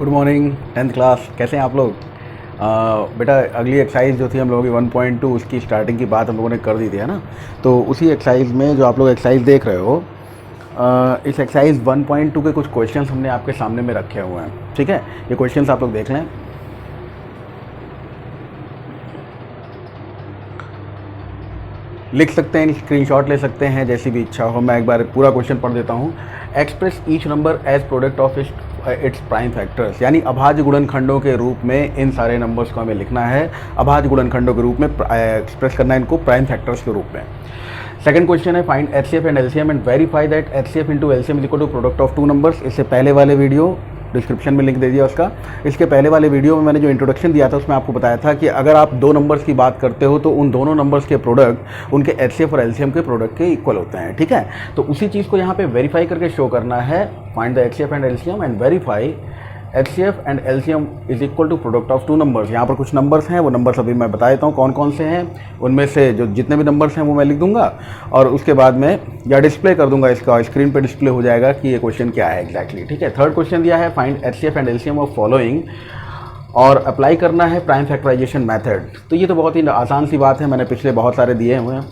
Good morning 10th class, कैसे हैं आप लोग। बेटा अगली एक्सरसाइज जो थी हम लोगों की 1.2 उसकी स्टार्टिंग की बात हम लोगों ने कर दी थी, है ना। तो उसी एक्सरसाइज में जो आप लोग एक्सरसाइज देख रहे हो, इस एक्सरसाइज 1.2 के कुछ क्वेश्चंस हमने आपके सामने में रखे हुए हैं। ठीक है, ये क्वेश्चंस आप लोग देख लें। लिख सकते हैं, स्क्रीनशॉट ले सकते हैं, जैसी भी इच्छा हो। मैं एक बार पूरा क्वेश्चन पढ़ देता हूँ। Express each number as product of its prime factors, यानी अभाज्य गुणनखंडों के रूप में इन सारे नंबर्स को हमें लिखना है। अभाज्य गुणनखंडों के रूप में एक्सप्रेस करना है इनको प्राइम फैक्टर्स के रूप में। सेकंड क्वेश्चन है find HCF and LCM and verify that HCF into LCM is equal to product of two numbers. इससे पहले वाले वीडियो डिस्क्रिप्शन में लिंक दे दिया उसका। इसके पहले वाले वीडियो में मैंने जो इंट्रोडक्शन दिया था उसमें आपको बताया था कि अगर आप दो नंबर्स की बात करते हो तो उन दोनों नंबर्स के प्रोडक्ट उनके एचसीएफ और एलसीएम के प्रोडक्ट के इक्वल होते हैं। ठीक है, तो उसी चीज़ को यहाँ पे वेरीफाई करके शो करना है। Find the HCF and LCM and verify HCF and LCM is equal to product of two numbers. यहाँ पर कुछ नंबर्स हैं, वो नंबर्स अभी मैं बता देता हूँ कौन कौन से हैं। उनमें से जो जितने भी नंबर्स हैं वो मैं लिख दूंगा और उसके बाद में या डिस्प्ले कर दूंगा, इसका स्क्रीन पे डिस्प्ले हो जाएगा कि ये क्वेश्चन क्या है एग्जैक्टली। ठीक है, थर्ड क्वेश्चन दिया है find HCF and LCM of following और अप्लाई करना है प्राइम फैक्टराइजेशन मेथड। तो ये तो बहुत ही आसान सी बात है, मैंने पिछले बहुत सारे दिए हुए हैं,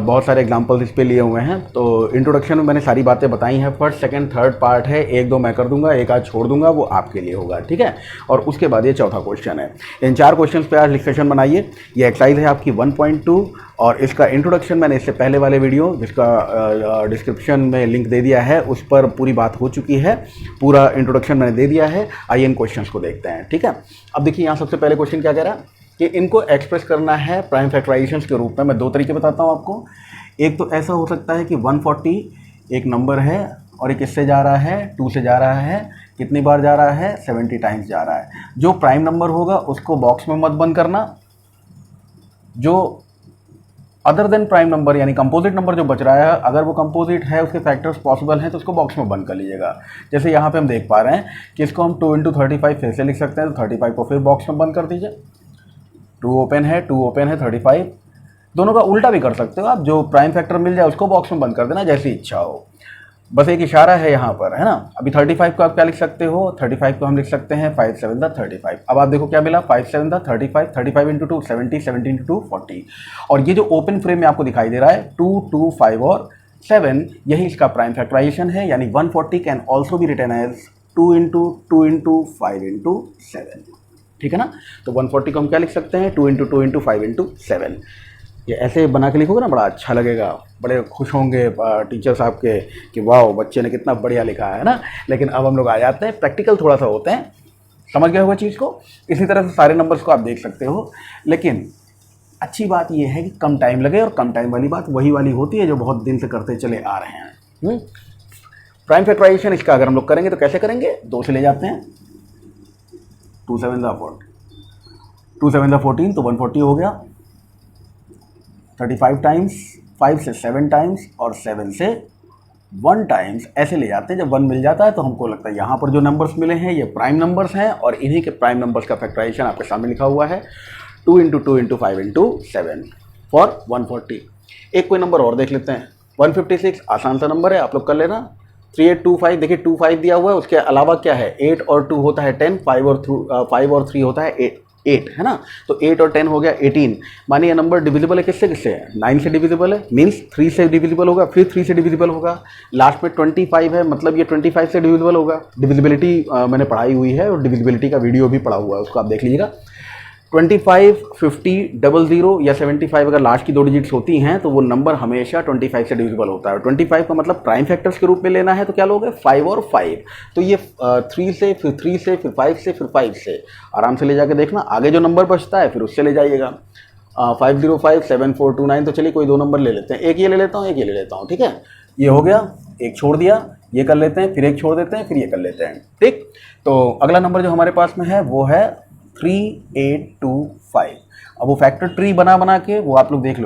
बहुत सारे एग्जांपल्स इस पे लिए हुए हैं। तो इंट्रोडक्शन में मैंने सारी बातें बताई हैं। फर्स्ट सेकंड थर्ड पार्ट है, एक दो मैं कर दूंगा, एक आज छोड़ दूंगा, वो आपके लिए होगा। ठीक है, और उसके बाद ये चौथा क्वेश्चन है। इन चार क्वेश्चन पे आज डिस्कशन बनाइए। ये एक्सरसाइज है आपकी 1.2 और इसका इंट्रोडक्शन मैंने इससे पहले वाले वीडियो जिसका डिस्क्रिप्शन में लिंक दे दिया है उस पर पूरी बात हो चुकी है। पूरा इंट्रोडक्शन मैंने दे दिया है। आइए इन क्वेश्चंस को देखते हैं। ठीक है, अब देखिए यहाँ सबसे पहले क्वेश्चन क्या कह रहा है कि इनको एक्सप्रेस करना है प्राइम फैक्टराइजेशन के रूप में। मैं दो तरीके बताता हूँ आपको। एक तो ऐसा हो सकता है कि 140 एक नंबर है और एक किससे जा रहा है, 2 से जा रहा है। कितनी बार जा रहा है, 70 टाइम्स जा रहा है। जो प्राइम नंबर होगा उसको बॉक्स में मत बंद करना। जो अदर देन प्राइम नंबर यानी कंपोजिट नंबर जो बच रहा है, अगर वो कंपोजिट है, उसके फैक्टर्स पॉसिबल हैं तो उसको बॉक्स में बंद कर लीजिएगा। जैसे यहाँ पे हम देख पा रहे हैं कि इसको हम 2 × 35 फिर से लिख सकते हैं, तो 35 को फिर बॉक्स में बंद कर दीजिए। 2 ओपन है, 2 ओपन है, 35। दोनों का उल्टा भी कर सकते हो आप, जो प्राइम फैक्टर मिल जाए उसको बॉक्स में बंद कर देना, जैसी इच्छा हो। बस एक इशारा है यहाँ पर, है ना। अभी 35 को आप क्या लिख सकते हो, 35 को हम लिख सकते हैं 5 7 35। अब आप देखो क्या मिला, 5 7 35, 35 × 2 70, 70 × 2 40। और ये जो ओपन फ्रेम में आपको दिखाई दे रहा है 2 2 5 और 7, यही इसका प्राइम फैक्टराइजेशन है। यानी 140 can also be written as 2 × 2 × 5 × 7। ठीक है ना, तो 140 को हम क्या लिख सकते हैं, 2 × 2 × 5 × 7। ये ऐसे बना के लिखोगे ना, बड़ा अच्छा लगेगा, बड़े खुश होंगे टीचर्स आपके कि वाह बच्चे ने कितना बढ़िया लिखा है ना। लेकिन अब हम लोग आ जाते हैं, प्रैक्टिकल थोड़ा सा होते हैं। समझ गए होगा चीज़ को। इसी तरह से सारे नंबर्स को आप देख सकते हो, लेकिन अच्छी बात यह है कि कम टाइम लगे, और कम टाइम वाली बात वही वाली होती है जो बहुत दिन से करते चले आ रहे हैं। प्राइम फैक्टराइजेशन इसका अगर हम लोग करेंगे तो कैसे करेंगे, 2 से ले जाते हैं, 2 7 40, 2 7 14, तो 140 हो गया। 35 टाइम्स, 5 से 7 टाइम्स और 7 से 1 टाइम्स, ऐसे ले जाते हैं। जब 1 मिल जाता है तो हमको लगता है यहाँ पर जो नंबर्स मिले हैं ये प्राइम नंबर्स हैं, और इन्हीं के प्राइम नंबर्स का फैक्टराइजेशन आपके सामने लिखा हुआ है 2 × 2 × 5 × 7 फॉर 140। एक कोई नंबर और देख लेते हैं, 156 आसान सा नंबर है, आप लोग कर लेना। 3825, देखिए 25 दिया हुआ है, उसके अलावा क्या है, 8 और 2 होता है 10, 5 और 3 होता है 8, है ना। तो 8 और 10 हो गया 18। मानिए ये नंबर डिविजिबल है किससे किससे, 9 से डिविजिबल है, मीन्स 3 से डिविजिबल होगा, फिर 3 से डिविजिबल होगा, लास्ट में 25 है, मतलब ये 25 से डिविजिबल होगा। डिविजिबिलिटी मैंने पढ़ाई हुई है और डिविजिबिलिटी का वीडियो भी पढ़ा हुआ है, उसको आप देख लीजिएगा। 25, 50, 00 या 75 अगर लास्ट की 2 डिजिट्स होती हैं तो वो नंबर हमेशा 25 से डिविजिबल होता है। 25 का मतलब प्राइम फैक्टर्स के रूप में लेना है तो क्या लोगे, 5 और 5। तो ये 3 से, फिर 3 से, फिर 5 से, फिर 5 से आराम से ले जाके देखना, आगे जो नंबर बचता है फिर उससे ले जाइएगा। 505 7429, तो चलिए कोई 2 नंबर ले लेते हैं, एक ये ले लेता हूँ, एक ये ले लेता हूँ। ठीक है, ये हो गया, एक छोड़ दिया, ये कर लेते हैं, फिर एक छोड़ देते हैं, फिर ये कर लेते हैं। ठीक, तो अगला नंबर जो हमारे पास में है वो है 3825। अब वो फैक्टर ट्री बना के वो आप लोग देख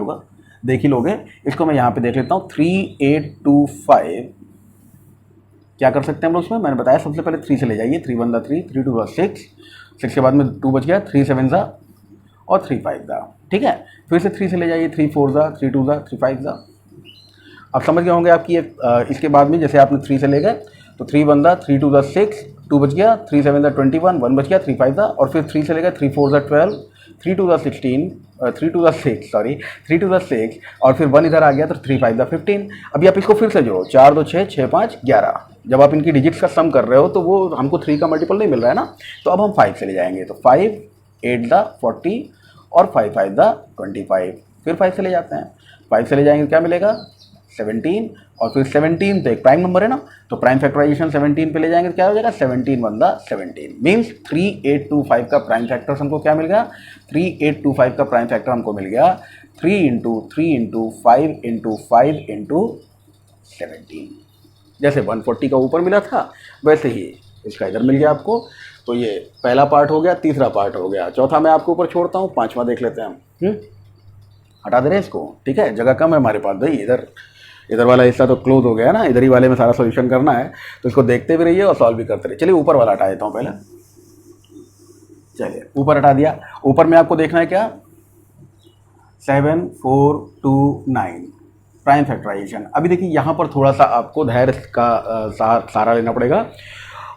ही लोगे। इसको मैं यहाँ पे देख लेता हूँ 3825। क्या कर सकते हैं हम लोग उसमें, मैंने बताया सबसे पहले 3 से ले जाइए, 3 1 3, 3 2 6, 6 के बाद में 2 बच गया, 3 7 और 3 5। ठीक है, फिर से 3 से ले जाइए, 3 4 3 2 3 5। अब समझ गए होंगे आपकी इसके बाद में जैसे आपने 3 से ले गए तो 3 1 3 2 6, 2 बच गया, 3 7 ज़ा 21, 1 बच गया, 3 5 ज़ा, और फिर 3 चलेगा, 3 4 ज़ा 12, 3 2 ज़ा 16, 3 2 ज़ा 6 सॉरी 3 2 ज़ा 6, और फिर 1 इधर आ गया तो 3 5 ज़ा 15। अभी आप इसको फिर से जोड़ो, 4 2 6 6 5 11। जब आप इनकी डिजिट्स का सम कर रहे हो तो वो हमको 3 का मल्टीपल नहीं मिल रहा है ना, तो अब हम 5 चले जाएंगे, तो 5 8 ज़ा 40 और 5 5 ज़ा 25, फिर 5 चले जाते हैं, 5 चले जाएंगे क्या मिलेगा 17, और फिर 17 तो एक प्राइम नंबर है ना, तो प्राइम फैक्टराइजेशन 17 पे ले जाएंगे तो क्या हो जाएगा 17 1 ज़ा 17, मीन्स 3825 का प्राइम फैक्टर हमको क्या मिल गया, 3825 का प्राइम फैक्टर हमको मिल गया 3 इंटू 3 इंटू 5 इंटू 5 इंटू 17। जैसे 140 का ऊपर मिला था वैसे ही इसका इधर मिल गया आपको। तो ये पहला पार्ट हो गया, तीसरा पार्ट हो गया, चौथा मैं आपके ऊपर छोड़ता हूँ, पांचवा देख लेते हैं हम। हटा दे रहे हैं इसको, ठीक है, जगह कम है हमारे पास भाई, इधर वाला हिस्सा तो क्लोज हो गया है ना, इधर ही वाले में सारा सॉल्यूशन करना है, तो इसको देखते भी रहिए और सॉल्व भी करते रहिए। चलिए ऊपर वाला हटा देता हूँ पहले, चलिए ऊपर हटा दिया। ऊपर में आपको देखना है क्या 7 4 2 9 प्राइम फैक्टराइजेशन। अभी देखिए यहाँ पर थोड़ा सा आपको धैर्य का सहारा लेना पड़ेगा,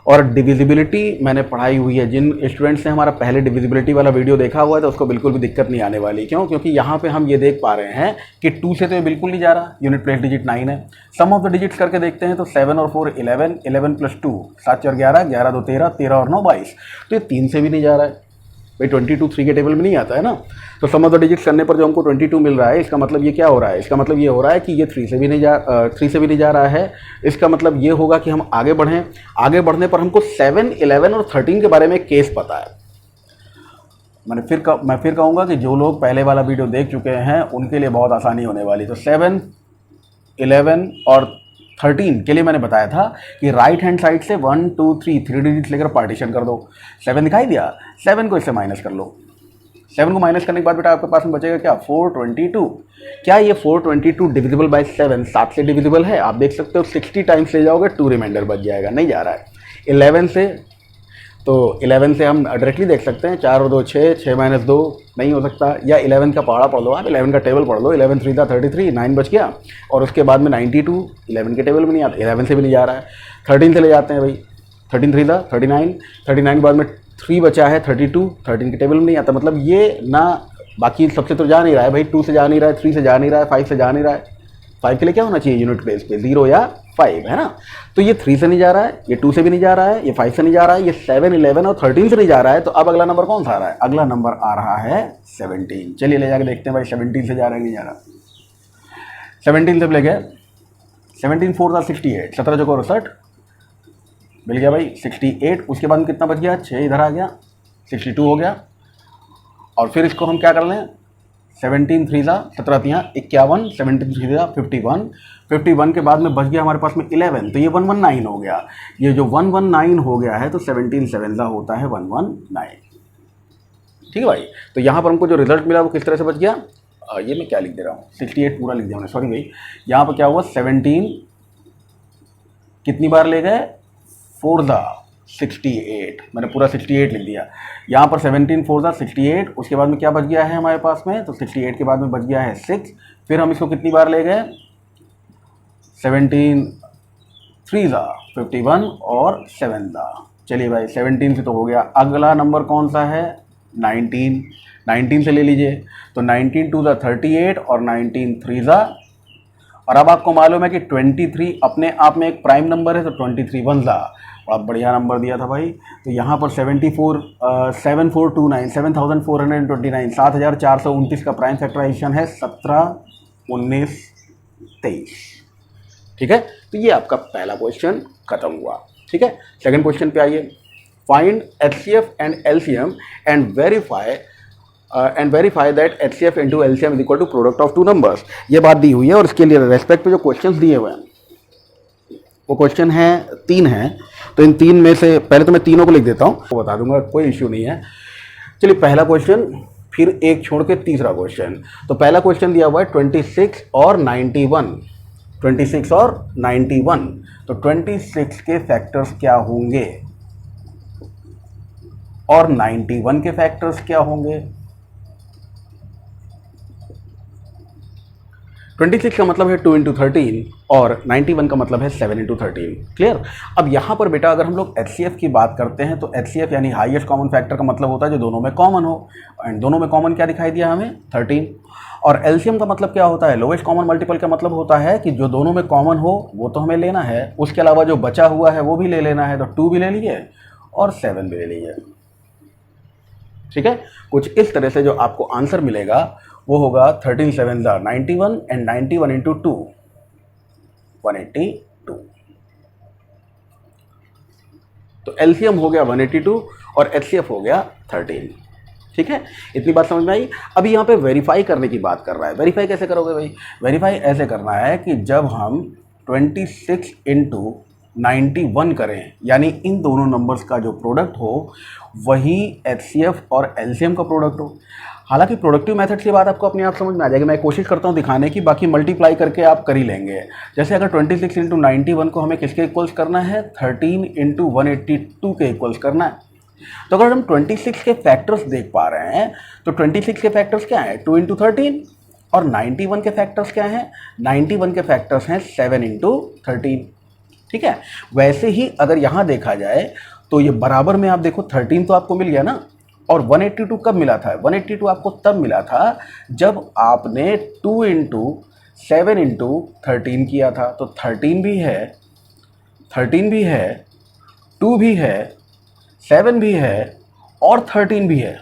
और डिविजिबिलिटी मैंने पढ़ाई हुई है, जिन स्टूडेंट्स ने हमारा पहले डिविजिबिलिटी वाला वीडियो देखा हुआ है तो उसको बिल्कुल भी दिक्कत नहीं आने वाली। क्यों? क्योंकि यहाँ पे हम ये देख पा रहे हैं कि 2 से तो ये बिल्कुल नहीं जा रहा, यूनिट प्लेस डिजिट 9 है। सम ऑफ द डिजिट्स करके देखते हैं तो 7 और 4 11, 11 प्लस 2 7 4 11, 11 2 13, 13 और 9 22, तो ये 3 से भी नहीं जा रहा है भाई, 22 3 के टेबल में नहीं आता है ना। तो सम ऑफ द डिजिट्स करने पर जो हमको 22 मिल रहा है, इसका मतलब ये क्या हो रहा है, इसका मतलब ये हो रहा है कि ये 3 से भी नहीं जा रहा है। इसका मतलब ये होगा कि हम आगे बढ़ें, आगे बढ़ने पर हमको 7 11 और 13 के बारे में केस पता है। मैं फिर कहूँगा कि जो लोग पहले वाला वीडियो देख चुके हैं उनके लिए बहुत आसानी होने वाली। तो 7 11 और 13 के लिए मैंने बताया था कि राइट हैंड साइड से 1 2 3 डिजिट लेकर पार्टीशन कर दो। 7 दिखाई दिया, 7 को इससे माइनस कर लो। 7 को माइनस करने के बाद बेटा आपके पास में बचेगा क्या 422। क्या ये 422 डिविजिबल बाय 7 7 से डिविजिबल है? आप देख सकते हो 60 टाइम्स ले जाओगे 2 रिमाइंडर बच जाएगा, नहीं जा रहा है। 11 से, तो 11 से हम डायरेक्टली देख सकते हैं 4 और 2 6, 6 माइनस 2 नहीं हो सकता, या 11 का पहाड़ा पढ़ लो आप, 11 का टेबल पढ़ लो, 11 3 था 33, 9 बच गया, और उसके बाद में 92 11 के टेबल में नहीं आता, 11 से भी नहीं जा रहा है। 13 से ले जाते हैं भाई, 13 3 था 39, 39 के बाद में 3 बचा है 32, 13 के टेबल में नहीं आता, मतलब ये ना बाकी सबसे तो जा नहीं रहा है भाई, 2 से जा नहीं रहा है, 3 से जा नहीं रहा है, 5 से जा नहीं रहा है। 5 के लिए क्या होना चाहिए यूनिट प्लेस पे 0 या 5, है ना। तो ये 3 से नहीं जा रहा है, ये 2 से भी नहीं जा रहा है, ये 5 से नहीं जा रहा है, ये 7 11 और 13 से नहीं जा रहा है। तो अब अगला नंबर कौन सा आ रहा है? अगला नंबर आ रहा है 17। चलिए ले जाके देखते हैं भाई 17 से जा रहा है नहीं जा रहा। 17 से ले गए, 17 4 था 68, 17 चौको 68 मिल गया भाई 68। उसके बाद में कितना बच गया 6 इधर आ गया, 62 हो गया। और फिर इसको हम क्या कर लें, 17 3 था 17 तियाँ 51, 17 3 था 51, 51 के बाद में बच गया हमारे पास में 11, तो ये 119 हो गया। ये जो 119 हो गया है तो 17 7 का होता है 119, ठीक है भाई। तो यहाँ पर हमको जो रिजल्ट मिला वो किस तरह से बच गया, ये मैं क्या लिख दे रहा हूँ 68 पूरा लिख दिया मैंने, सॉरी भाई। यहाँ पर क्या हुआ 17 कितनी बार ले गए 4 था 68, मैंने पूरा 68 लिख दिया। यहाँ पर 17 4 था 68, उसके बाद में क्या बच गया है हमारे पास में, तो 68 के बाद में बच गया है 6। फिर हम इसको कितनी बार ले गए 17 3 था 51 और 7 था। चलिए भाई 17 से तो हो गया। अगला नंबर कौन सा है 19, 19 से ले लीजिए, तो 19 2 था 38 और 19 3 था, और अब आपको मालूम है कि 23 अपने आप में एक प्राइम नंबर है, तो 23 1 था, बहुत बढ़िया नंबर दिया था भाई। तो यहाँ पर 7429 7429 7429 का प्राइम फैक्टराइजेशन है 17 19 23, ठीक है। तो ये आपका पहला क्वेश्चन खत्म हुआ, ठीक है। सेकंड क्वेश्चन पे आइए, find HCF and LCM and verify that HCF into LCM is equal to product of two numbers. ये बात दी हुई है, और इसके लिए रेस्पेक्ट पे जो क्वेश्चंस दिए हुए हैं वो क्वेश्चन है 3 हैं। तो इन 3 में से पहले तो मैं तीनों को लिख देता हूँ, वो बता दूंगा, कोई इश्यू नहीं है। चलिए पहला क्वेश्चन, फिर एक छोड़ के तीसरा क्वेश्चन। तो पहला क्वेश्चन दिया हुआ है 26 और 91, 26 और 91। तो 26 के फैक्टर्स क्या होंगे और 91 के फैक्टर्स क्या होंगे। 26 का मतलब है 2 इंटू 13 और 91 का मतलब है 7 इंटू 13। क्लियर। अब यहाँ पर बेटा अगर हम लोग HCF की बात करते हैं तो HCF यानी हाईएस्ट कॉमन फैक्टर का मतलब होता है जो दोनों में कॉमन हो, एंड दोनों में कॉमन क्या दिखाई दिया हमें 13। और LCM का मतलब क्या होता है, लोवेस्ट कॉमन मल्टीपल का मतलब होता है कि जो दोनों में कॉमन हो वो तो हमें लेना है, उसके अलावा जो बचा हुआ है वो भी ले लेना है। तो 2 भी ले लीजिए और 7 भी ले लीजिए। ठीक है, कुछ इस तरह से जो आपको आंसर मिलेगा वो होगा 13 7 91 एंड 91 इंटू 2 182। तो एलसीएम हो गया 182 और HCF हो गया 13। ठीक है, इतनी बात समझ में आई। अभी यहाँ पे वेरीफाई करने की बात कर रहा है। वेरीफाई कैसे करोगे भाई? वेरीफाई ऐसे करना है कि जब हम 26 इंटू 91 करें, यानी इन दोनों नंबर्स का जो प्रोडक्ट हो वही HCF और LCM का प्रोडक्ट हो। हालांकि प्रोडक्टिव मेथड की बात आपको अपने आप समझ में आ जाएगी, मैं कोशिश करता हूं दिखाने की, बाकी मल्टीप्लाई करके आप कर ही लेंगे। जैसे अगर 26 इंटू 91 को हमें किसके इक्वल्स करना है, 13 इंटू 182 के इक्वल्स करना है। तो अगर हम 26 के फैक्टर्स देख पा रहे हैं तो 26 के फैक्टर्स क्या हैं, 2 इंटू 13, और 91 के फैक्टर्स क्या हैं, 91 के फैक्टर्स हैं 7 इंटू 13। ठीक है, वैसे ही अगर यहाँ देखा जाए तो ये बराबर में आप देखो 13 तो आपको मिल गया ना, और 182 कब मिला था, 182 आपको तब मिला था जब आपने 2 इंटू 7 इंटू 13 किया था। तो 13 भी है, 13 भी है, 2 भी है, 7 भी है और 13 भी है।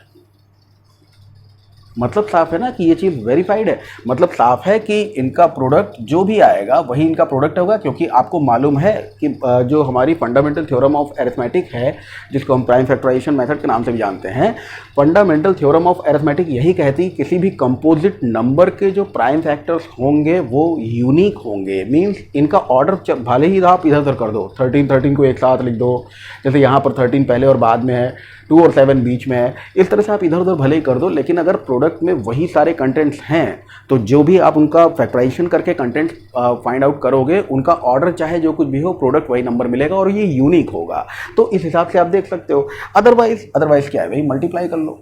मतलब साफ है ना कि ये चीज़ वेरीफाइड है। मतलब साफ है कि इनका प्रोडक्ट जो भी आएगा वही इनका प्रोडक्ट होगा, क्योंकि आपको मालूम है कि जो हमारी फंडामेंटल थ्योरम ऑफ अरिथमेटिक है, जिसको हम प्राइम फैक्टराइजेशन मेथड के नाम से भी जानते हैं, फंडामेंटल थ्योरम ऑफ अरिथमेटिक यही कहती किसी भी कंपोजिट नंबर के जो प्राइम फैक्टर्स होंगे वो यूनिक होंगे। मीन्स इनका ऑर्डर भले ही आप इधर उधर कर दो, 13 को एक साथ लिख दो, जैसे यहाँ पर 13 पहले और बाद में है, 2 और 7 बीच में है, इस तरह से आप इधर उधर भले ही कर दो, लेकिन अगर प्रोडक्ट में वही सारे कंटेंट्स हैं तो जो भी आप उनका फैक्टराइजेशन करके कंटेंट फाइंड आउट करोगे, उनका ऑर्डर चाहे जो कुछ भी हो, प्रोडक्ट वही नंबर मिलेगा और ये यूनिक होगा। तो इस हिसाब से आप देख सकते हो। अदरवाइज क्या है भाई, मल्टीप्लाई कर लो,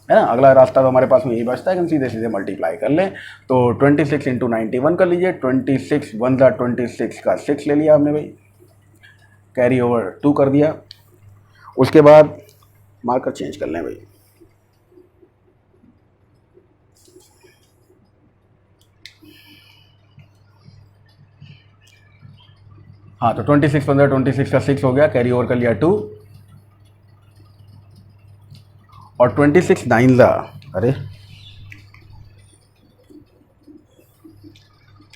है ना। अगला रास्ता तो हमारे पास में यही बचता है कि हम सीधे सीधे मल्टीप्लाई कर लें। तो 26 इंटू 91 कर लीजिए, 26 1 26 का 6 ले लिया हमने भाई, कैरी ओवर 2 कर दिया। उसके बाद मार्कर चेंज कर लें भाई, हाँ। तो 26 15 26 का 6 हो गया, कैरी ओवर कर लिया 2, और 26 9 अरे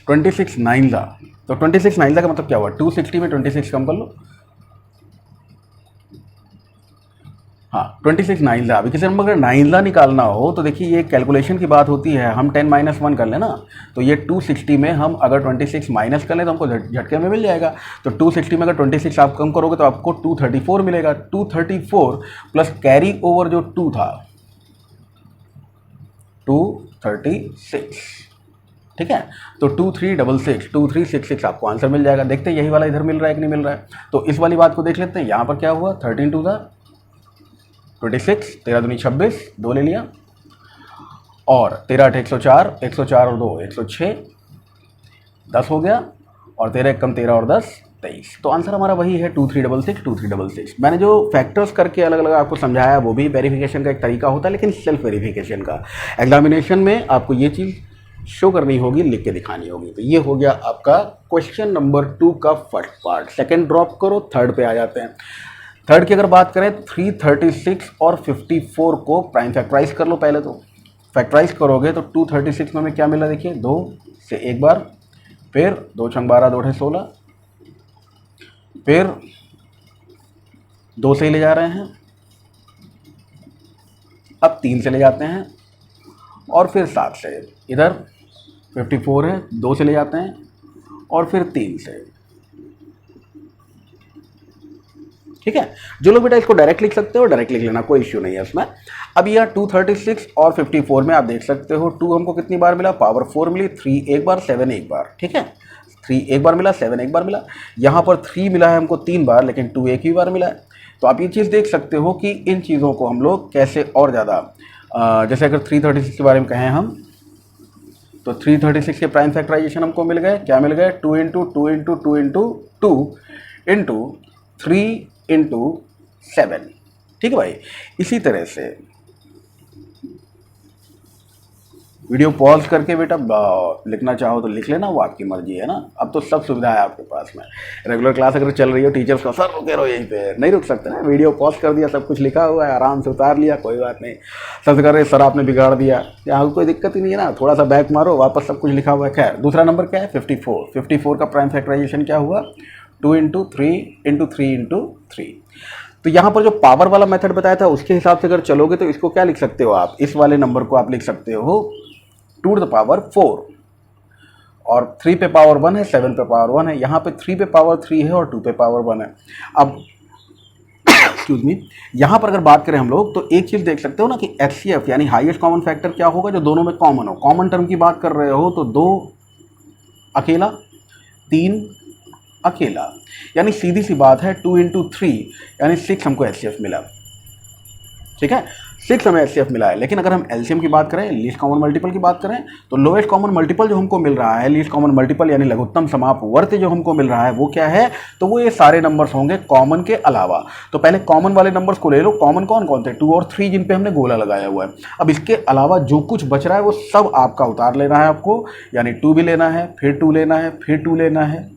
26 9 तो 26 9 का मतलब क्या हुआ, 260 में 26 कम कर लो, हाँ 26 9 अभी किसी नंबर का 9 निकालना हो तो देखिए ये कैलकुलेशन की बात होती है, हम 10 - 1 कर लें ना, तो ये 260 में हम अगर 26 माइनस कर लें तो हमको झटके में मिल जाएगा। तो 260 में अगर 26 आप कम करोगे तो आपको 234 मिलेगा, 234 प्लस कैरी ओवर जो 2 था 236, ठीक है। तो 2366 2366 आपको आंसर मिल जाएगा। देखते हैं यही वाला इधर मिल रहा है कि नहीं मिल रहा है। तो इस वाली बात को देख लेते हैं। यहाँ पर क्या हुआ, 13 2 26, 13 दूनी 26, 2 ले लिया, और 13 8 104, 104 और 2 106, 10 हो गया, और 13 कम 13 और 10 23। तो आंसर हमारा वही है 2366 2366। मैंने जो फैक्टर्स करके अलग अलग आपको समझाया वो भी वेरिफिकेशन का एक तरीका होता है, लेकिन सेल्फ वेरिफिकेशन का। एग्जामिनेशन में आपको ये चीज़ शो करनी होगी, लिख के दिखानी होगी। तो ये हो गया आपका क्वेश्चन नंबर 2 का फर्स्ट पार्ट। सेकंड ड्रॉप करो, थर्ड पे आ जाते हैं। थर्ड की अगर बात करें 336 और 54 को प्राइम फैक्टराइज कर लो। पहले तो फैक्टराइज करोगे तो 236 में हमें क्या मिला, देखिए 2 से एक बार, फिर 2 छंग 12 2 6 16, फिर 2 से ही ले जा रहे हैं, अब 3 से ले जाते हैं, और फिर 7 से। इधर 54 है, 2 से ले जाते हैं, और फिर 3 से। ठीक है, जो लोग बेटा इसको डायरेक्ट लिख सकते हो डायरेक्ट लिख लेना, कोई इश्यू नहीं है इसमें। अब यहाँ 236 और 54 में आप देख सकते हो 2 हमको कितनी बार मिला, पावर 4 मिली, 3 एक बार, 7 एक बार। ठीक है, 3 एक बार मिला, 7 एक बार मिला। यहाँ पर 3 मिला है हमको 3 बार, लेकिन 2 एक ही बार मिला है। तो आप ये चीज़ देख सकते हो कि इन चीज़ों को हम लोग कैसे और ज़्यादा, जैसे अगर 336 के बारे में कहें हम, तो 336 के प्राइम फैक्टराइजेशन हमको मिल गए, क्या मिल गए, 2 into 2 into 2 into 2 into 3 into 7। ठीक है भाई। इसी तरह से वीडियो पॉज करके बेटा लिखना चाहो तो लिख लेना, वो आपकी मर्जी है ना। अब तो सब सुविधा है आपके पास में। रेगुलर क्लास अगर चल रही हो, टीचर्स का सर रुके रहो यहीं पे, नहीं रुक सकते ना, वीडियो पॉज कर दिया, सब कुछ लिखा हुआ है, आराम से उतार लिया, कोई बात नहीं। सबसे कर रहे सर आपने बिगाड़ दिया, यहाँ कोई दिक्कत ही नहीं है ना, थोड़ा सा बैक मारो, वापस सब कुछ लिखा हुआ है। खैर, दूसरा नंबर क्या है, 54। 54 का प्राइम फैक्टराइजेशन क्या हुआ, 2 इंटू 3 इंटू 3 इंटू 3। तो यहाँ पर जो पावर वाला मेथड बताया था उसके हिसाब से अगर चलोगे तो इसको क्या लिख सकते हो आप, इस वाले नंबर को आप लिख सकते हो 2 to the power 4, और 3 पे पावर 1 है, 7 पे पावर 1 है, यहाँ पे 3 पे पावर 3 है और 2 पे पावर 1 है। अब एक्सक्यूज मी, यहाँ पर अगर बात करें हम लोग तो एक चीज़ देख सकते हो ना कि HCF यानी हाईएस्ट कॉमन फैक्टर क्या होगा, जो दोनों में कॉमन हो। कॉमन टर्म की बात कर रहे हो तो 2 अकेला, 3 अकेला, यानी सीधी सी बात है 2 इंटू 3 यानी 6 हमको HCF मिला। ठीक है, 6 हमें HCF मिला है। लेकिन अगर हम LCM की बात करें, लीस्ट कॉमन मल्टीपल की बात करें, तो लोएस्ट कॉमन मल्टीपल जो हमको मिल रहा है, लीस्ट कॉमन मल्टीपल यानी लघुत्तम समापवर्ती जो हमको मिल रहा है, वो क्या है, तो वो ये सारे नंबर्स होंगे कॉमन के अलावा। तो पहले कॉमन वाले नंबर्स को ले लो। कॉमन कौन कौन थे, 2 और 3, जिन पे हमने गोला लगाया हुआ है। अब इसके अलावा जो कुछ बच रहा है वो सब आपका उतार लेना है आपको, यानी 2 भी लेना है, फिर 2 लेना है, फिर 2 लेना है।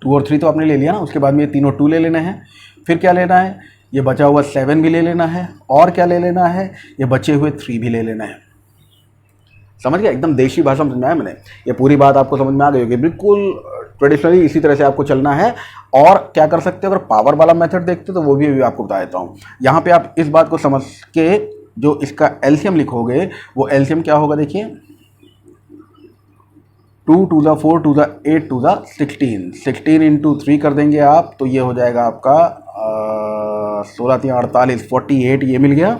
2 और 3 तो आपने ले लिया ना, उसके बाद में ये तीनों 2 ले लेने हैं। फिर क्या लेना है, ये बचा हुआ 7 भी ले लेना है, और क्या ले लेना है, ये बचे हुए 3 भी ले लेना है। समझ गया, एकदम देशी भाषा में समझाया मैंने, ये पूरी बात आपको समझ में आ गई होगी। बिल्कुल ट्रेडिशनली इसी तरह से आपको चलना है। और क्या कर सकते हो, अगर पावर वाला मेथड देखते तो वो भी आपको बता देता हूँ। यहाँ पे आप इस बात को समझ के जो इसका LCM लिखोगे, वो LCM क्या होगा, देखिए 2 to the 4 to the 8 to the 16, 16 into 3 कर देंगे आप, तो ये हो जाएगा आपका 16 3 48, 48 ये मिल गया।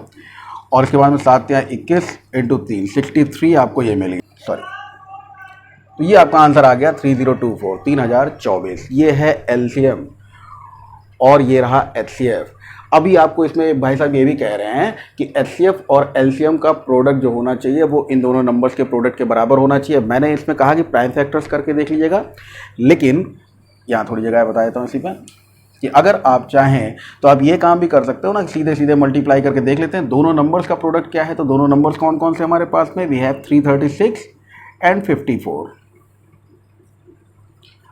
और इसके बाद में 7 3 21 इंटू 3, 63 आपको ये मिल गया, सॉरी। तो ये आपका आंसर आ गया 3024, 3024। ये है LCM और ये रहा HCF। अभी आपको इसमें भाई साहब ये भी कह रहे हैं कि HCF और LCM का प्रोडक्ट जो होना चाहिए वो इन दोनों नंबर्स के प्रोडक्ट के बराबर होना चाहिए। मैंने इसमें कहा कि प्राइम फैक्टर्स करके देख लीजिएगा, लेकिन यहाँ थोड़ी जगह बता देता हूँ इसी पर कि अगर आप चाहें तो आप ये काम भी कर सकते हो ना, सीधे सीधे मल्टीप्लाई करके देख लेते हैं दोनों नंबर्स का प्रोडक्ट क्या है। तो दोनों नंबर्स कौन कौन से हमारे पास में, वी हैव 336 एंड 54।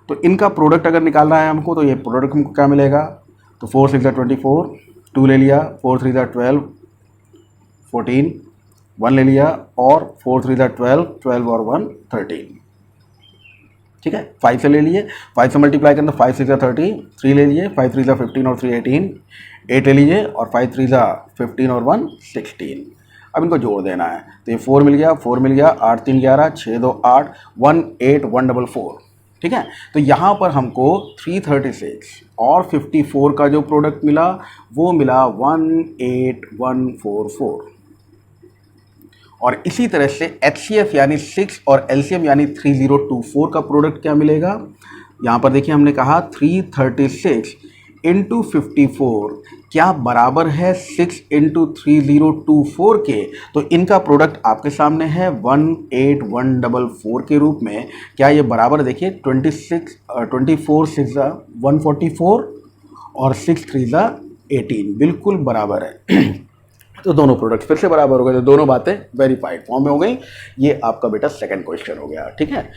तो इनका प्रोडक्ट अगर निकालना है हमको, तो ये प्रोडक्ट हमको क्या मिलेगा, तो 4 6 24, 2 ले लिया, 4 3 12, 14, 1 ले लिया, और 4 3 12, 12 और 1 13। ठीक है, 5 से ले लिए, 5 से मल्टीप्लाई करना, 5 6 30, 3 ले लिए, 5 3 15 और 3 18, 8 ले लीजिए, और 5 3 15 और 1 16। अब इनको जोड़ देना है, तो ये 4 मिल गया, 4 मिल गया, 8 3 11, 6 2 8, 1 8 144। ठीक है, तो यहाँ पर हमको 336 और 54 का जो प्रोडक्ट मिला वो मिला 18144। और इसी तरह से HCF यानी 6 और LCM यानी 3024 का प्रोडक्ट क्या मिलेगा, यहाँ पर देखिए हमने कहा 336 इंटू 54 क्या बराबर है 6 इंटू 3024 के। तो इनका प्रोडक्ट आपके सामने है 18144 के रूप में। क्या ये बराबर, देखिए 24 6 144 और 6 3 18 बिल्कुल बराबर है। तो दोनों प्रोडक्ट्स फिर से बराबर हो गए, तो दोनों बातें वेरीफाइड फॉर्म में हो गई। ये आपका बेटा सेकंड क्वेश्चन हो गया। ठीक है।